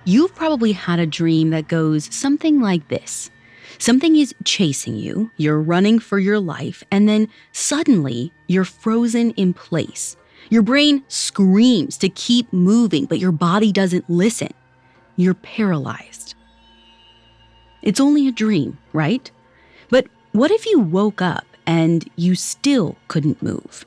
You've probably had a dream that goes something like this. Something is chasing you, you're running for your life, and then suddenly you're frozen in place. Your brain screams to keep moving, but your body doesn't listen. You're paralyzed. It's only a dream, right? But what if you woke up and you still couldn't move?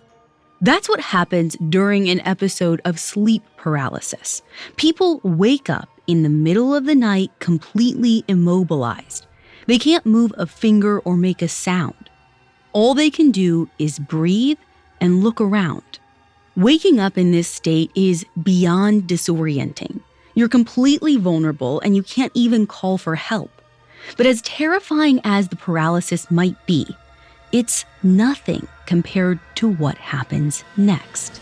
That's what happens during an episode of sleep paralysis. People wake up in the middle of the night completely immobilized. They can't move a finger or make a sound. All they can do is breathe and look around. Waking up in this state is beyond disorienting. You're completely vulnerable and you can't even call for help. But as terrifying as the paralysis might be, it's nothing compared to what happens next.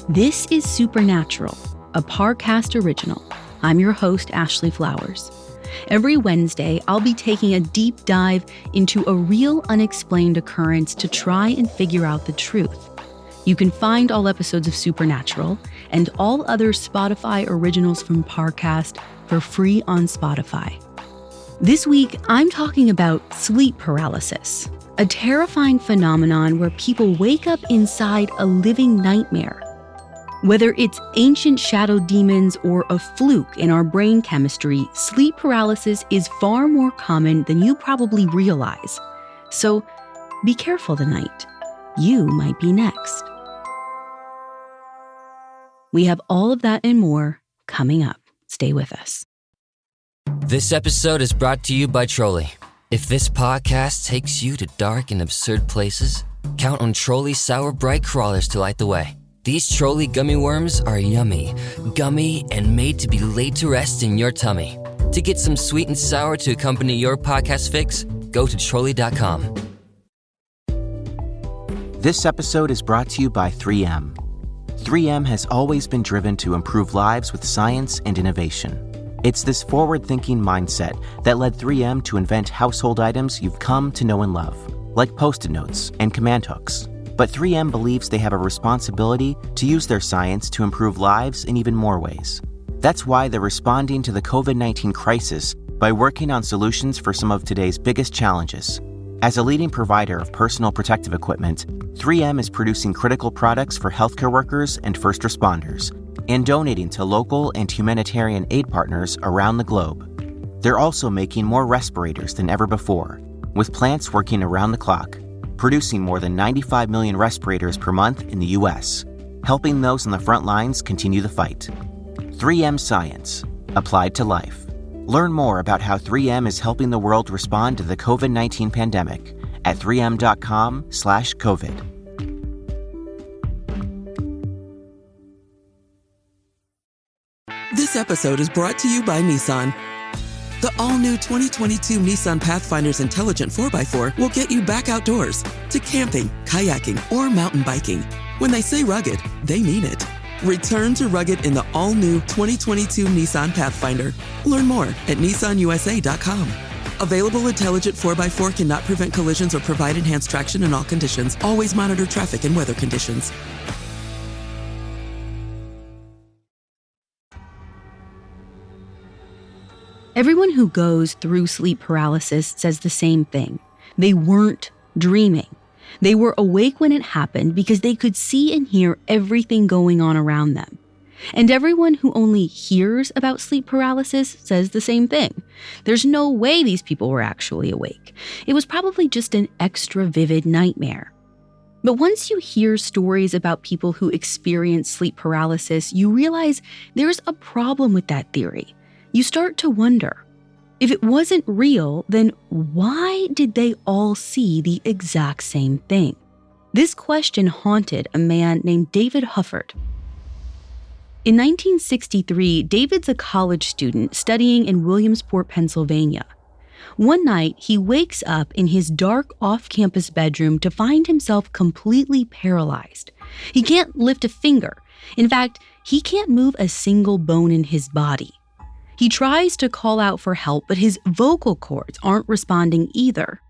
This is Supernatural, a Parcast original. I'm your host, Ashley Flowers. Every Wednesday, I'll be taking a deep dive into a real unexplained occurrence to try and figure out the truth. You can find all episodes of Supernatural and all other Spotify originals from Parcast for free on Spotify. This week, I'm talking about sleep paralysis, a terrifying phenomenon where people wake up inside a living nightmare. Whether it's ancient shadow demons or a fluke in our brain chemistry, sleep paralysis is far more common than you probably realize. So be careful tonight. You might be next. We have all of that and more coming up. Stay with us. This episode is brought to you by Trolley. If this podcast takes you to dark and absurd places, count on Trolley Sour Bright Crawlers to light the way. These Trolley gummy worms are yummy, gummy, and made to be laid to rest in your tummy. To get some sweet and sour to accompany your podcast fix, go to Trolley.com. This episode is brought to you by 3M. 3M has always been driven to improve lives with science and innovation. It's this forward-thinking mindset that led 3M to invent household items you've come to know and love, like Post-it notes and command hooks. But 3M believes they have a responsibility to use their science to improve lives in even more ways. That's why they're responding to the COVID-19 crisis by working on solutions for some of today's biggest challenges. As a leading provider of personal protective equipment, 3M is producing critical products for healthcare workers and first responders, and donating to local and humanitarian aid partners around the globe. They're also making more respirators than ever before, with plants working around the clock, producing more than 95 million respirators per month in the U.S., helping those on the front lines continue the fight. 3M Science, applied to life. Learn more about how 3M is helping the world respond to the COVID-19 pandemic at 3m.com/COVID. This episode is brought to you by Nissan. The all-new 2022 Nissan Pathfinder's intelligent 4x4 will get you back outdoors to camping, kayaking, or mountain biking. When they say rugged, they mean it. Return to rugged in the all-new 2022 Nissan Pathfinder. Learn more at nissanusa.com. Available intelligent 4x4 cannot prevent collisions or provide enhanced traction in all conditions. Always monitor traffic and weather conditions. Everyone who goes through sleep paralysis says the same thing. They weren't dreaming. They were awake when it happened because they could see and hear everything going on around them. And everyone who only hears about sleep paralysis says the same thing. There's no way these people were actually awake. It was probably just an extra vivid nightmare. But once you hear stories about people who experience sleep paralysis, you realize there's a problem with that theory. You start to wonder, if it wasn't real, then why did they all see the exact same thing? This question haunted a man named David Hufford. In 1963, David's a college student studying in Williamsport, Pennsylvania. One night, he wakes up in his dark off-campus bedroom to find himself completely paralyzed. He can't lift a finger. In fact, he can't move a single bone in his body. He tries to call out for help, but his vocal cords aren't responding either.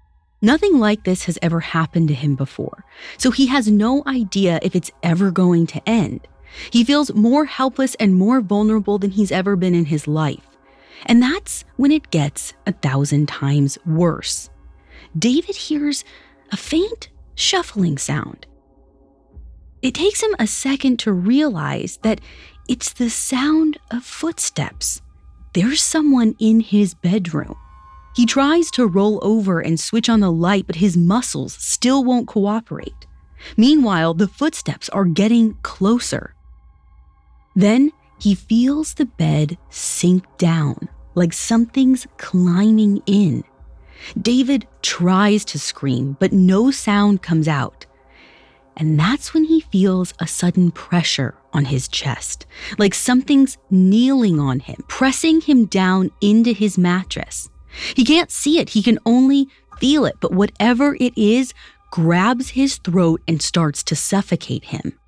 Nothing like this has ever happened to him before, so he has no idea if it's ever going to end. He feels more helpless and more vulnerable than he's ever been in his life. And that's when it gets 1,000 times worse. David hears a faint shuffling sound. It takes him a second to realize that it's the sound of footsteps. There's someone in his bedroom. He tries to roll over and switch on the light, but his muscles still won't cooperate. Meanwhile, the footsteps are getting closer. Then he feels the bed sink down, like something's climbing in. David tries to scream, but no sound comes out. And that's when he feels a sudden pressure on his chest, like something's kneeling on him, pressing him down into his mattress. He can't see it, he can only feel it, but whatever it is grabs his throat and starts to suffocate him.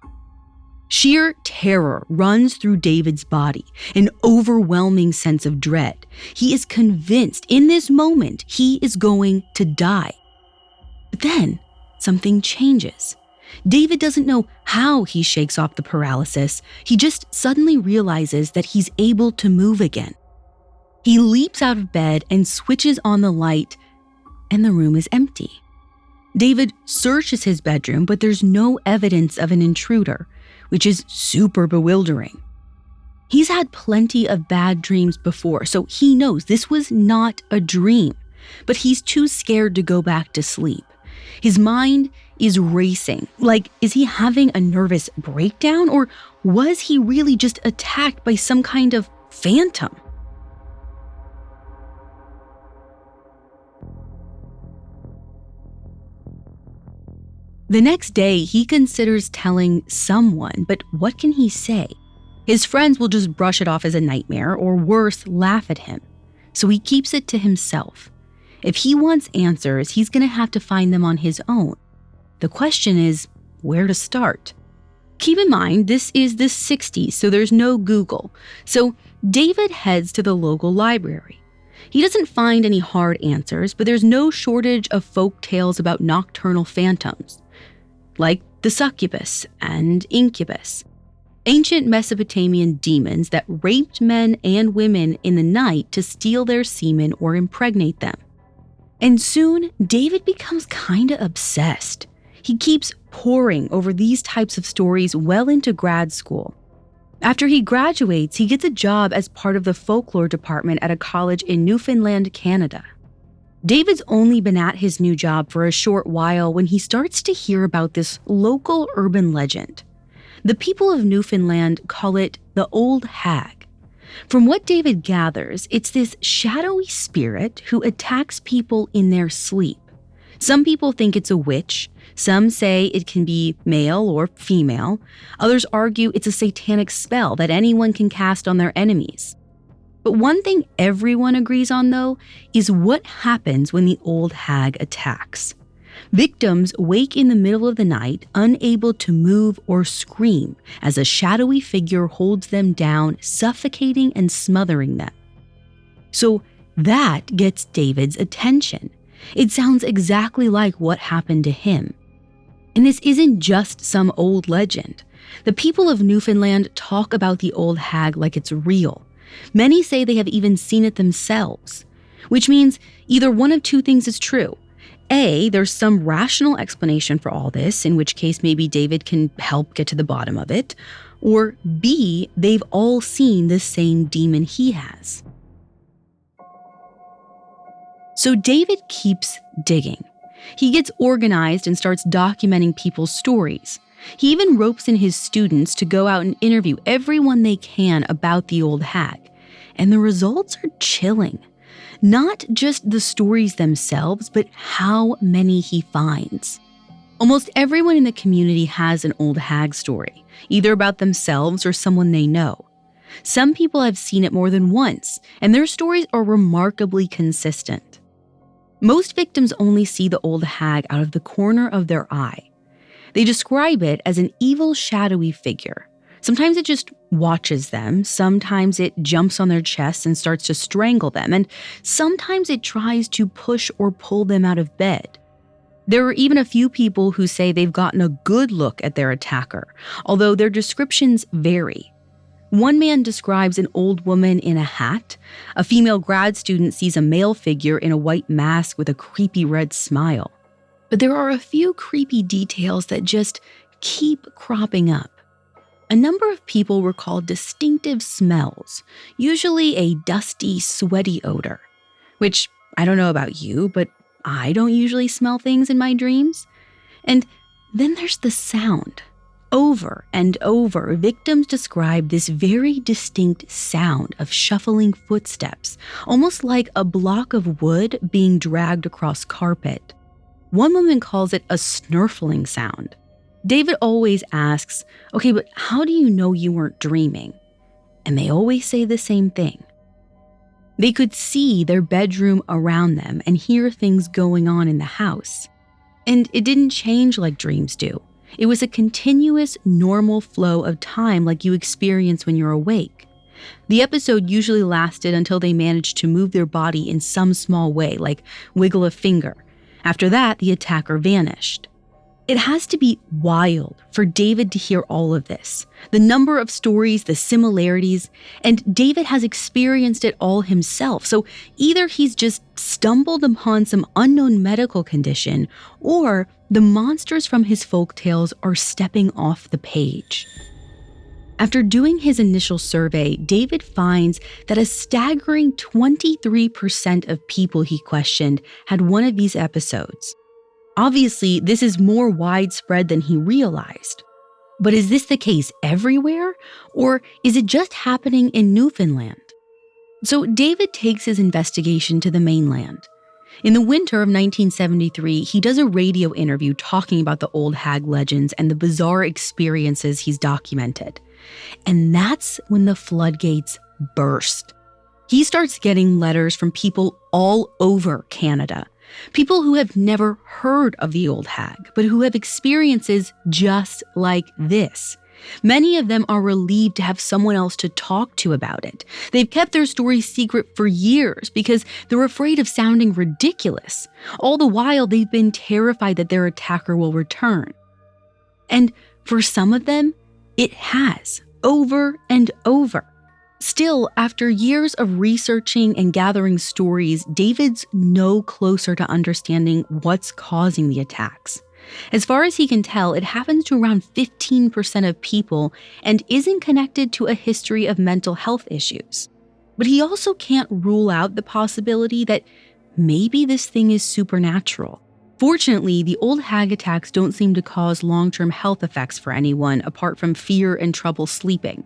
Sheer terror runs through David's body, an overwhelming sense of dread. He is convinced in this moment he is going to die. But then something changes. David doesn't know how he shakes off the paralysis. He just suddenly realizes that he's able to move again. He leaps out of bed and switches on the light, and the room is empty. David searches his bedroom, but there's no evidence of an intruder, which is super bewildering. He's had plenty of bad dreams before, so he knows this was not a dream, but he's too scared to go back to sleep. His mind is racing. Like, is he having a nervous breakdown, or was he really just attacked by some kind of phantom? The next day, he considers telling someone, but what can he say? His friends will just brush it off as a nightmare, or worse, laugh at him. So he keeps it to himself. If he wants answers, he's going to have to find them on his own. The question is, where to start? Keep in mind, this is the 60s, so there's no Google. So David heads to the local library. He doesn't find any hard answers, but there's no shortage of folk tales about nocturnal phantoms, like the succubus and incubus, ancient Mesopotamian demons that raped men and women in the night to steal their semen or impregnate them. And soon, David becomes kinda obsessed. He keeps poring over these types of stories well into grad school. After he graduates, he gets a job as part of the folklore department at a college in Newfoundland, Canada. David's only been at his new job for a short while when he starts to hear about this local urban legend. The people of Newfoundland call it the Old Hag. From what David gathers, it's this shadowy spirit who attacks people in their sleep. Some people think it's a witch. Some say it can be male or female. Others argue it's a satanic spell that anyone can cast on their enemies. But one thing everyone agrees on, though, is what happens when the old hag attacks. Victims wake in the middle of the night, unable to move or scream, as a shadowy figure holds them down, suffocating and smothering them. So that gets David's attention. It sounds exactly like what happened to him. And this isn't just some old legend. The people of Newfoundland talk about the old hag like it's real. Many say they have even seen it themselves, which means either one of two things is true. A, there's some rational explanation for all this, in which case maybe David can help get to the bottom of it. Or B, they've all seen the same demon he has. So David keeps digging. He gets organized and starts documenting people's stories. He even ropes in his students to go out and interview everyone they can about the old hag. And the results are chilling. Not just the stories themselves, but how many he finds. Almost everyone in the community has an old hag story, either about themselves or someone they know. Some people have seen it more than once, and their stories are remarkably consistent. Most victims only see the old hag out of the corner of their eye. They describe it as an evil, shadowy figure. Sometimes it just watches them, sometimes it jumps on their chests and starts to strangle them, and sometimes it tries to push or pull them out of bed. There are even a few people who say they've gotten a good look at their attacker, although their descriptions vary. One man describes an old woman in a hat. A female grad student sees a male figure in a white mask with a creepy red smile. But there are a few creepy details that just keep cropping up. A number of people recall distinctive smells, usually a dusty, sweaty odor, which I don't know about you, but I don't usually smell things in my dreams. And then there's the sound. Over and over, victims describe this very distinct sound of shuffling footsteps, almost like a block of wood being dragged across carpet. One woman calls it a snurfling sound. David always asks, okay, but how do you know you weren't dreaming? And they always say the same thing. They could see their bedroom around them and hear things going on in the house. And it didn't change like dreams do. It was a continuous, normal flow of time like you experience when you're awake. The episode usually lasted until they managed to move their body in some small way, like wiggle a finger. After that, the attacker vanished. It has to be wild for David to hear all of this. The number of stories, the similarities, and David has experienced it all himself. So either he's just stumbled upon some unknown medical condition, or the monsters from his folktales are stepping off the page. After doing his initial survey, David finds that a staggering 23% of people he questioned had one of these episodes. Obviously, this is more widespread than he realized. But is this the case everywhere, or is it just happening in Newfoundland? So David takes his investigation to the mainland. In the winter of 1973, he does a radio interview talking about the old hag legends and the bizarre experiences he's documented. And that's when the floodgates burst. He starts getting letters from people all over Canada. People who have never heard of the old hag, but who have experiences just like this. Many of them are relieved to have someone else to talk to about it. They've kept their stories secret for years because they're afraid of sounding ridiculous. All the while, they've been terrified that their attacker will return. And for some of them, it has, over and over. Still, after years of researching and gathering stories, David's no closer to understanding what's causing the attacks. As far as he can tell, it happens to around 15% of people and isn't connected to a history of mental health issues. But he also can't rule out the possibility that maybe this thing is supernatural. Fortunately, the old hag attacks don't seem to cause long-term health effects for anyone apart from fear and trouble sleeping.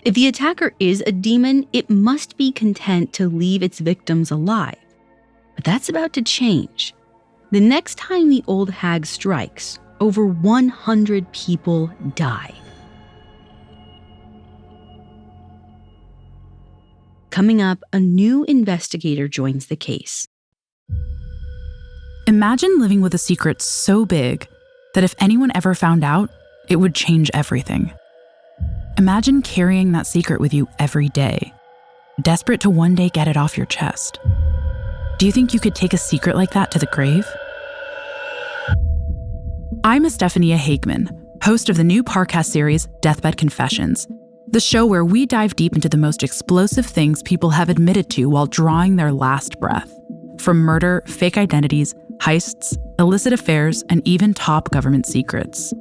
If the attacker is a demon, it must be content to leave its victims alive. But that's about to change. The next time the old hag strikes, over 100 people die. Coming up, a new investigator joins the case. Imagine living with a secret so big that if anyone ever found out, it would change everything. Imagine carrying that secret with you every day, desperate to one day get it off your chest. Do you think you could take a secret like that to the grave? I'm Estefania Hageman, host of the new podcast series, Deathbed Confessions, the show where we dive deep into the most explosive things people have admitted to while drawing their last breath. From murder, fake identities, heists, illicit affairs, and even top government secrets.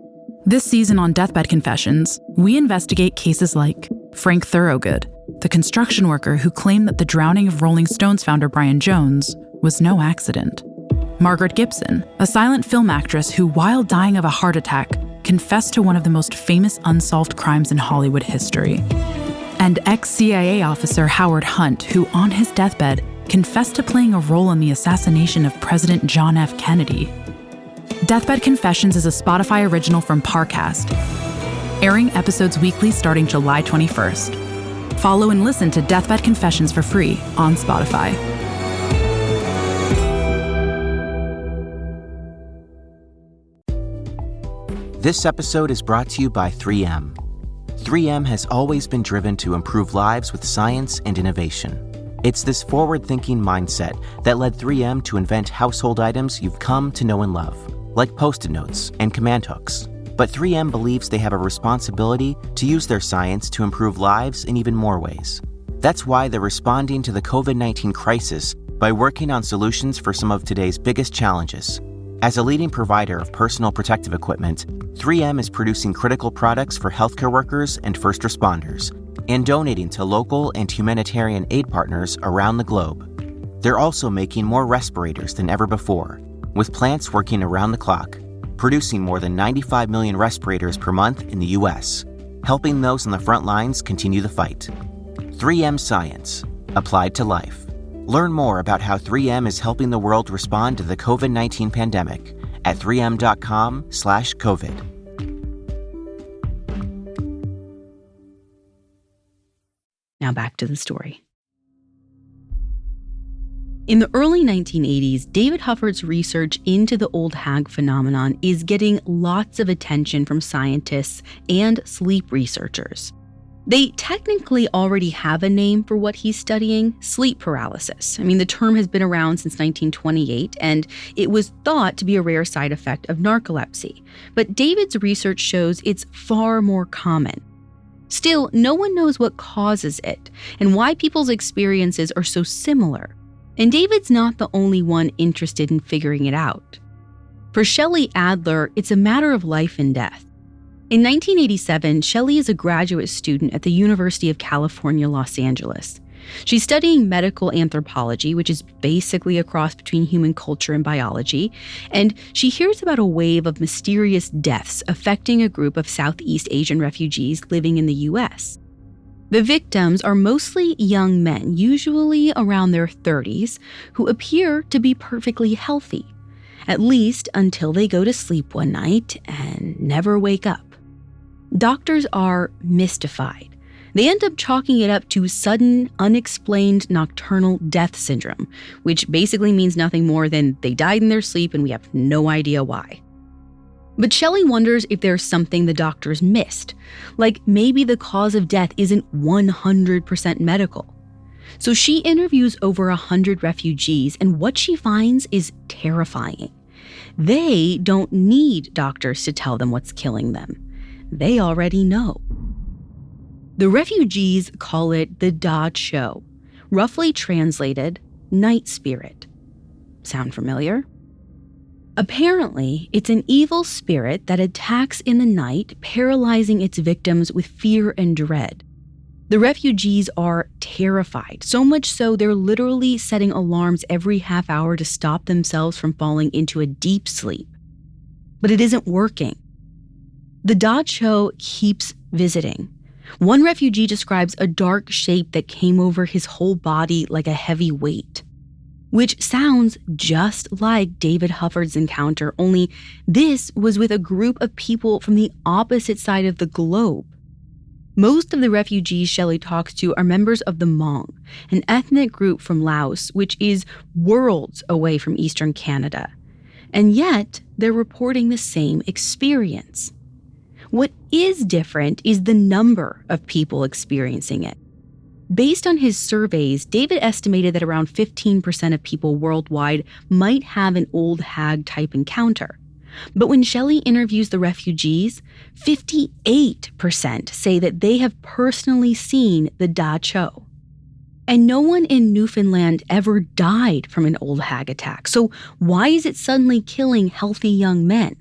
This season on Deathbed Confessions, we investigate cases like Frank Thorogood, the construction worker who claimed that the drowning of Rolling Stones founder Brian Jones was no accident. Margaret Gibson, a silent film actress who, while dying of a heart attack, confessed to one of the most famous unsolved crimes in Hollywood history. And ex-CIA officer Howard Hunt, who on his deathbed confessed to playing a role in the assassination of President John F. Kennedy. Deathbed Confessions is a Spotify original from Parcast, airing episodes weekly starting July 21st. Follow and listen to Deathbed Confessions for free on Spotify. This episode is brought to you by 3M. 3M has always been driven to improve lives with science and innovation. It's this forward-thinking mindset that led 3M to invent household items you've come to know and love, like Post-it notes and command hooks. But 3M believes they have a responsibility to use their science to improve lives in even more ways. That's why they're responding to the COVID-19 crisis by working on solutions for some of today's biggest challenges. As a leading provider of personal protective equipment, 3M is producing critical products for healthcare workers and first responders, and donating to local and humanitarian aid partners around the globe. They're also making more respirators than ever before, with plants working around the clock, producing more than 95 million respirators per month in the U.S., helping those on the front lines continue the fight. 3M Science, applied to life. Learn more about how 3M is helping the world respond to the COVID-19 pandemic at 3m.com/COVID. Now back to the story. In the early 1980s, David Hufford's research into the old hag phenomenon is getting lots of attention from scientists and sleep researchers. They technically already have a name for what he's studying: sleep paralysis. I mean, the term has been around since 1928, and it was thought to be a rare side effect of narcolepsy. But David's research shows it's far more common. Still, no one knows what causes it and why people's experiences are so similar. And David's not the only one interested in figuring it out. For Shelley Adler, it's a matter of life and death. In 1987, Shelley is a graduate student at the University of California, Los Angeles. She's studying medical anthropology, which is basically a cross between human culture and biology, and she hears about a wave of mysterious deaths affecting a group of Southeast Asian refugees living in the U.S. The victims are mostly young men, usually around their 30s, who appear to be perfectly healthy, at least until they go to sleep one night and never wake up. Doctors are mystified. They end up chalking it up to sudden, unexplained nocturnal death syndrome, which basically means nothing more than they died in their sleep and we have no idea why. But Shelley wonders if there's something the doctors missed, like maybe the cause of death isn't 100% medical. So she interviews over 100 refugees, and what she finds is terrifying. They don't need doctors to tell them what's killing them. They already know. The refugees call it the Da Cho, roughly translated, night spirit. Sound familiar? Apparently, it's an evil spirit that attacks in the night, paralyzing its victims with fear and dread. The refugees are terrified, so much so they're literally setting alarms every half hour to stop themselves from falling into a deep sleep. But it isn't working. The Da Cho keeps visiting. One refugee describes a dark shape that came over his whole body like a heavy weight, which sounds just like David Hufford's encounter, only this was with a group of people from the opposite side of the globe. Most of the refugees Shelley talks to are members of the Hmong, an ethnic group from Laos, which is worlds away from Eastern Canada. And yet, they're reporting the same experience. What is different is the number of people experiencing it. Based on his surveys, David estimated that around 15% of people worldwide might have an old hag-type encounter. But when Shelley interviews the refugees, 58% say that they have personally seen the Da Cho. And no one in Newfoundland ever died from an old hag attack, so why is it suddenly killing healthy young men?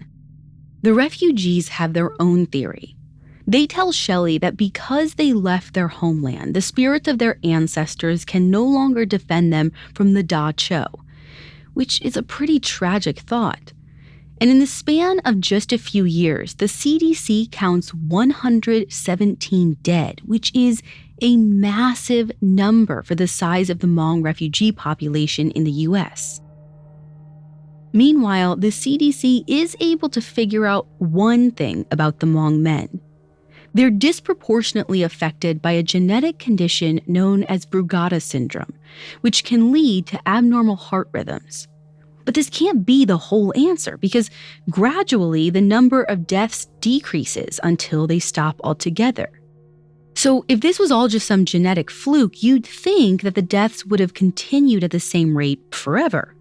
The refugees have their own theory. They tell Shelley that because they left their homeland, the spirits of their ancestors can no longer defend them from the Da Cho, which is a pretty tragic thought. And in the span of just a few years, the CDC counts 117 dead, which is a massive number for the size of the Hmong refugee population in the U.S. Meanwhile, the CDC is able to figure out one thing about the Hmong men. They're disproportionately affected by a genetic condition known as Brugada syndrome, which can lead to abnormal heart rhythms. But this can't be the whole answer because gradually the number of deaths decreases until they stop altogether. So if this was all just some genetic fluke, you'd think that the deaths would have continued at the same rate forever.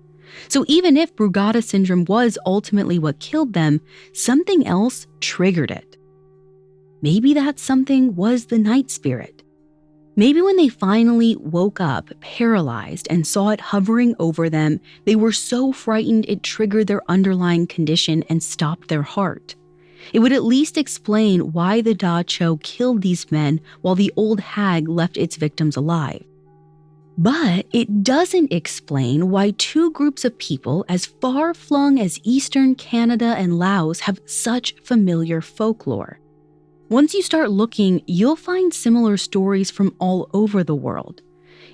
So even if Brugada syndrome was ultimately what killed them, something else triggered it. Maybe that something was the night spirit. Maybe when they finally woke up, paralyzed, and saw it hovering over them, they were so frightened it triggered their underlying condition and stopped their heart. It would at least explain why the Da Cho killed these men while the old hag left its victims alive. But it doesn't explain why two groups of people as far-flung as Eastern Canada and Laos have such familiar folklore. Once you start looking, you'll find similar stories from all over the world.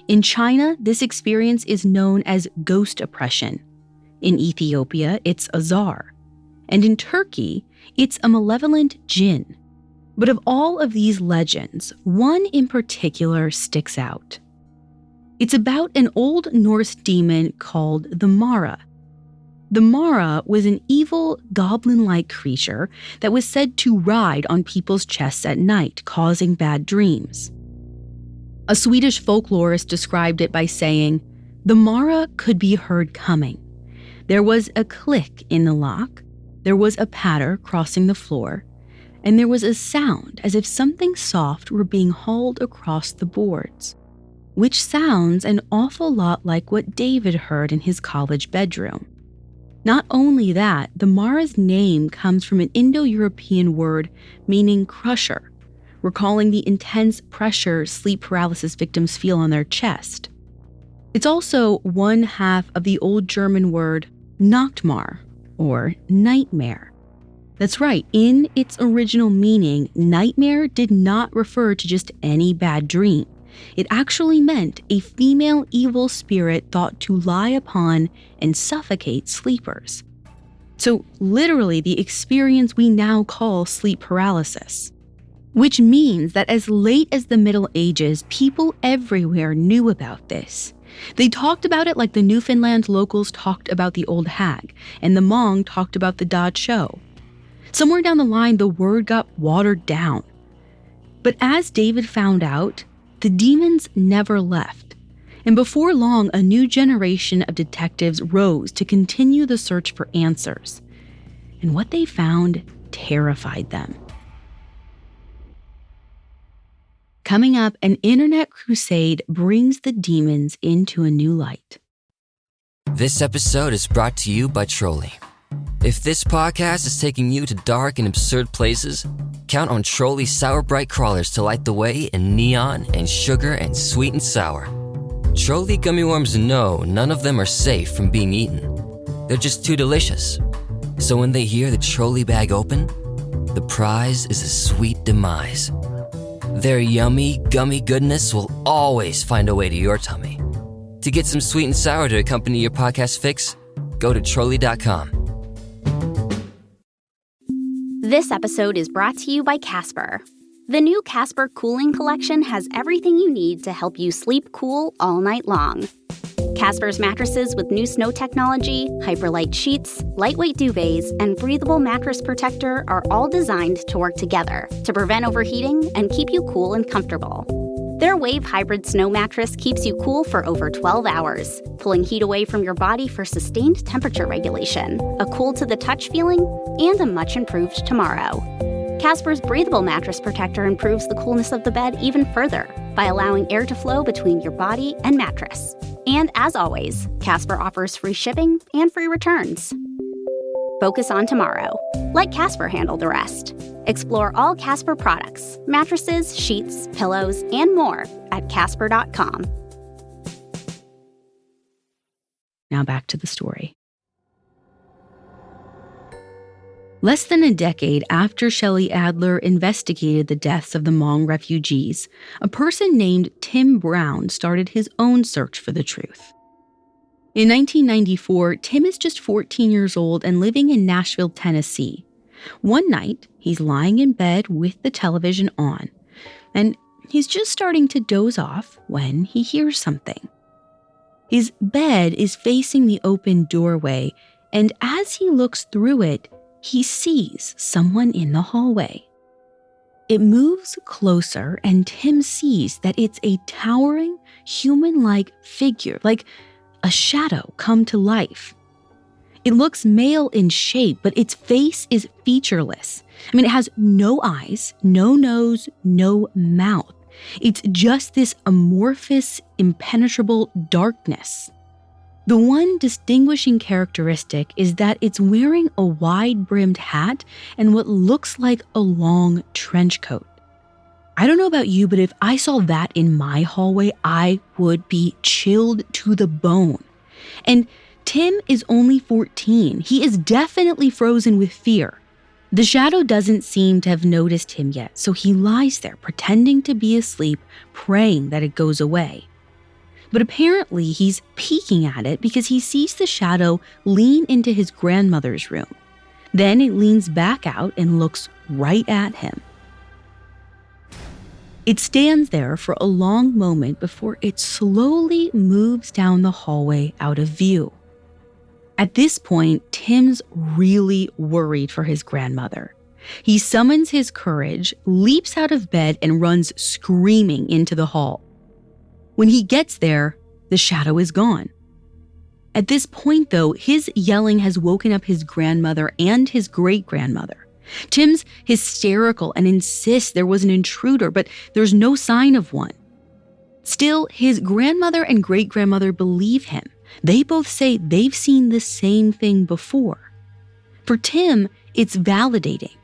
In China, this experience is known as ghost oppression. In Ethiopia, it's a czar. And in Turkey, it's a malevolent jinn. But of all of these legends, one in particular sticks out. It's about an Old Norse demon called the Mara. The Mara was an evil, goblin-like creature that was said to ride on people's chests at night, causing bad dreams. A Swedish folklorist described it by saying, "The Mara could be heard coming. There was a click in the lock, there was a patter crossing the floor, and there was a sound as if something soft were being hauled across the boards," which sounds an awful lot like what David heard in his college bedroom. Not only that, the Mara's name comes from an Indo-European word meaning crusher, recalling the intense pressure sleep paralysis victims feel on their chest. It's also one half of the old German word Nachtmar, or nightmare. That's right, in its original meaning, nightmare did not refer to just any bad dream. It actually meant a female evil spirit thought to lie upon and suffocate sleepers. So literally the experience we now call sleep paralysis. Which means that as late as the Middle Ages, people everywhere knew about this. They talked about it like the Newfoundland locals talked about the old hag, and the Hmong talked about the Da Cho. Somewhere down the line, the word got watered down. But as David found out, the demons never left, and before long, a new generation of detectives rose to continue the search for answers. And what they found terrified them. Coming up, an internet crusade brings the demons into a new light. This episode is brought to you by Trolley. If this podcast is taking you to dark and absurd places, count on Trolley Sour Bright Crawlers to light the way in neon and sugar and sweet and sour. Trolley gummy worms know none of them are safe from being eaten. They're just too delicious. So when they hear the trolley bag open, the prize is a sweet demise. Their yummy, gummy goodness will always find a way to your tummy. To get some sweet and sour to accompany your podcast fix, go to Trolley.com. This episode is brought to you by Casper. The new Casper Cooling Collection has everything you need to help you sleep cool all night long. Casper's mattresses with new snow technology, hyperlight sheets, lightweight duvets, and breathable mattress protector are all designed to work together to prevent overheating and keep you cool and comfortable. Their Wave Hybrid Snow Mattress keeps you cool for over 12 hours, pulling heat away from your body for sustained temperature regulation, a cool-to-the-touch feeling, and a much-improved tomorrow. Casper's breathable mattress protector improves the coolness of the bed even further by allowing air to flow between your body and mattress. And as always, Casper offers free shipping and free returns. Focus on tomorrow. Let Casper handle the rest. Explore all Casper products, mattresses, sheets, pillows, and more at Casper.com. Now back to the story. Less than a decade after Shelley Adler investigated the deaths of the Hmong refugees, a person named Tim Brown started his own search for the truth. In 1994, Tim is just 14 years old and living in Nashville, Tennessee. One night, he's lying in bed with the television on, and he's just starting to doze off when he hears something. His bed is facing the open doorway, and as he looks through it, he sees someone in the hallway. It moves closer, and Tim sees that it's a towering, human-like figure, like a shadow come to life. It looks male in shape, but its face is featureless. It has no eyes, no nose, no mouth. It's just this amorphous, impenetrable darkness. The one distinguishing characteristic is that it's wearing a wide-brimmed hat and what looks like a long trench coat. I don't know about you, but if I saw that in my hallway, I would be chilled to the bone. And Tim is only 14. He is definitely frozen with fear. The shadow doesn't seem to have noticed him yet, so he lies there pretending to be asleep, praying that it goes away. But apparently he's peeking at it because he sees the shadow lean into his grandmother's room. Then it leans back out and looks right at him. It stands there for a long moment before it slowly moves down the hallway out of view. At this point, Tim's really worried for his grandmother. He summons his courage, leaps out of bed, and runs screaming into the hall. When he gets there, the shadow is gone. At this point, though, his yelling has woken up his grandmother and his great-grandmother. Tim's hysterical and insists there was an intruder, but there's no sign of one. Still, his grandmother and great-grandmother believe him. They both say they've seen the same thing before. For Tim, it's validating.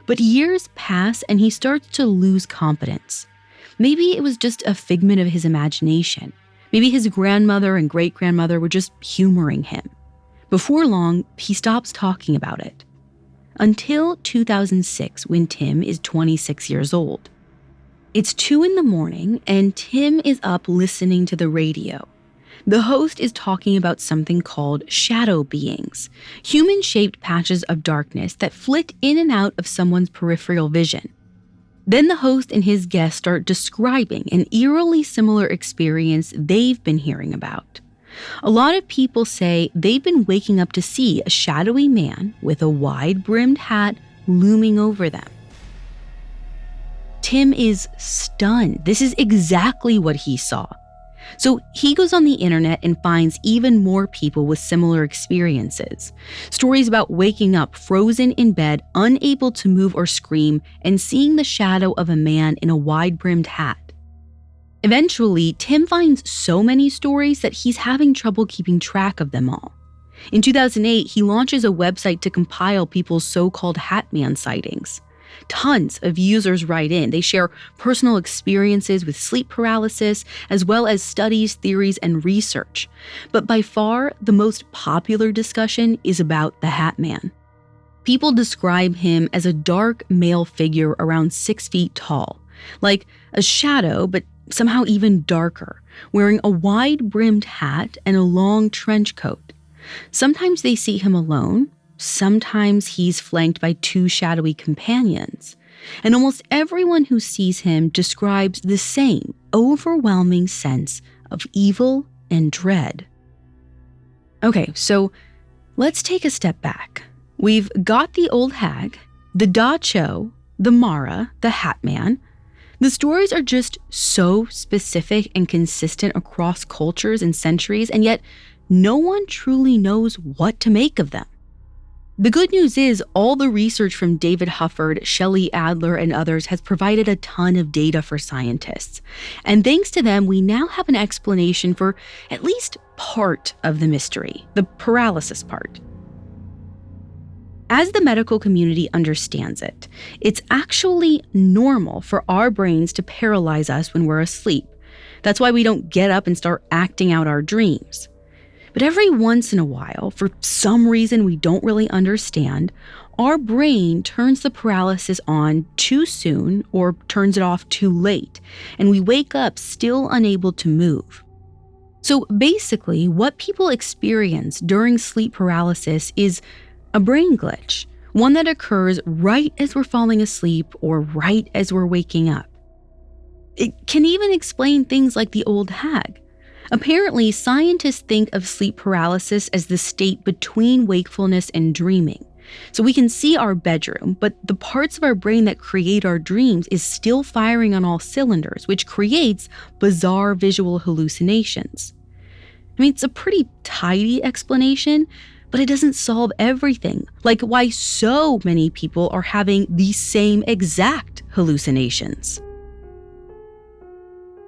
But years pass and he starts to lose confidence. Maybe it was just a figment of his imagination. Maybe his grandmother and great-grandmother were just humoring him. Before long, he stops talking about it. Until 2006, when Tim is 26 years old. It's 2 a.m, and Tim is up listening to the radio. The host is talking about something called shadow beings, human-shaped patches of darkness that flit in and out of someone's peripheral vision. Then the host and his guest start describing an eerily similar experience they've been hearing about. A lot of people say they've been waking up to see a shadowy man with a wide-brimmed hat looming over them. Tim is stunned. This is exactly what he saw. So he goes on the internet and finds even more people with similar experiences. Stories about waking up frozen in bed, unable to move or scream, and seeing the shadow of a man in a wide-brimmed hat. Eventually, Tim finds so many stories that he's having trouble keeping track of them all. In 2008, he launches a website to compile people's so-called Hat Man sightings. Tons of users write in. They share personal experiences with sleep paralysis, as well as studies, theories, and research. But by far, the most popular discussion is about the Hat Man. People describe him as a dark male figure around 6 feet tall, like a shadow, but somehow even darker, wearing a wide-brimmed hat and a long trench coat. Sometimes they see him alone. Sometimes he's flanked by 2 shadowy companions. And almost everyone who sees him describes the same overwhelming sense of evil and dread. Okay, so let's take a step back. We've got the old hag, the Da Cho, the Mara, the Hat Man. The stories are just so specific and consistent across cultures and centuries, and yet no one truly knows what to make of them. The good news is all the research from David Hufford, Shelley Adler, and others has provided a ton of data for scientists. And thanks to them, we now have an explanation for at least part of the mystery, the paralysis part. As the medical community understands it, it's actually normal for our brains to paralyze us when we're asleep. That's why we don't get up and start acting out our dreams. But every once in a while, for some reason we don't really understand, our brain turns the paralysis on too soon or turns it off too late, and we wake up still unable to move. So basically, what people experience during sleep paralysis is a brain glitch, one that occurs right as we're falling asleep or right as we're waking up. It can even explain things like the old hag. Apparently, scientists think of sleep paralysis as the state between wakefulness and dreaming. So we can see our bedroom, but the parts of our brain that create our dreams is still firing on all cylinders, which creates bizarre visual hallucinations. I mean, it's a pretty tidy explanation, but it doesn't solve everything, like why so many people are having the same exact hallucinations.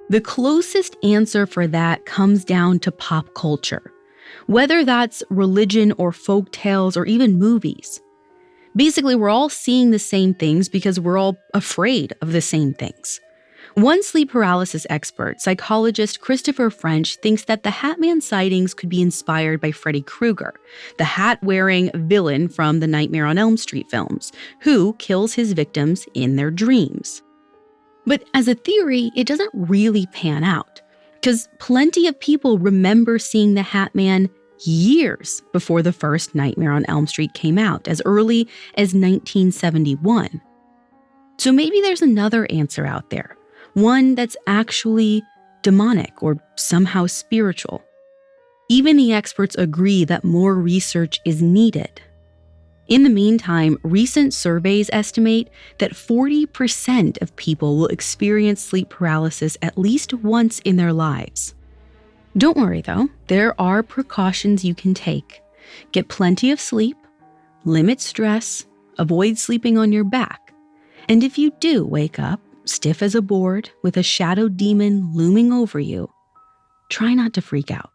The closest answer for that comes down to pop culture, whether that's religion or folk tales or even movies. Basically, we're all seeing the same things because we're all afraid of the same things. One sleep paralysis expert, psychologist Christopher French, thinks that the Hat Man sightings could be inspired by Freddy Krueger, the hat-wearing villain from the Nightmare on Elm Street films, who kills his victims in their dreams. But as a theory, it doesn't really pan out, because plenty of people remember seeing the Hat Man years before the first Nightmare on Elm Street came out, as early as 1971. So maybe there's another answer out there, one that's actually demonic or somehow spiritual. Even the experts agree that more research is needed. In the meantime, recent surveys estimate that 40% of people will experience sleep paralysis at least once in their lives. Don't worry though, there are precautions you can take. Get plenty of sleep, limit stress, avoid sleeping on your back. And if you do wake up stiff as a board with a shadow demon looming over you, try not to freak out.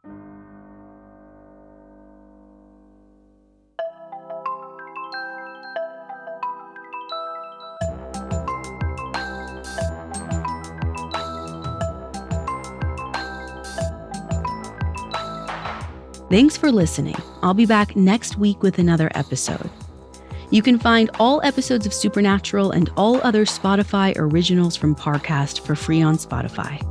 Thanks for listening. I'll be back next week with another episode. You can find all episodes of Supernatural and all other Spotify originals from Parcast for free on Spotify.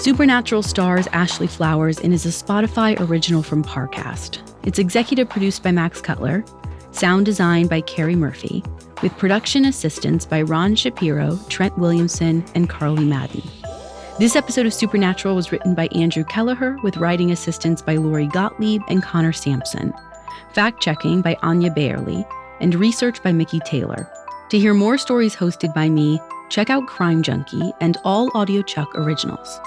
Supernatural stars Ashley Flowers and is a Spotify original from Parcast. It's executive produced by Max Cutler, sound designed by Carrie Murphy, with production assistance by Ron Shapiro, Trent Williamson, and Carly Madden. This episode of Supernatural was written by Andrew Kelleher with writing assistance by Lori Gottlieb and Connor Sampson, fact-checking by Anya Bayerly, and research by Mickey Taylor. To hear more stories hosted by me, check out Crime Junkie and all Audio Chuck originals.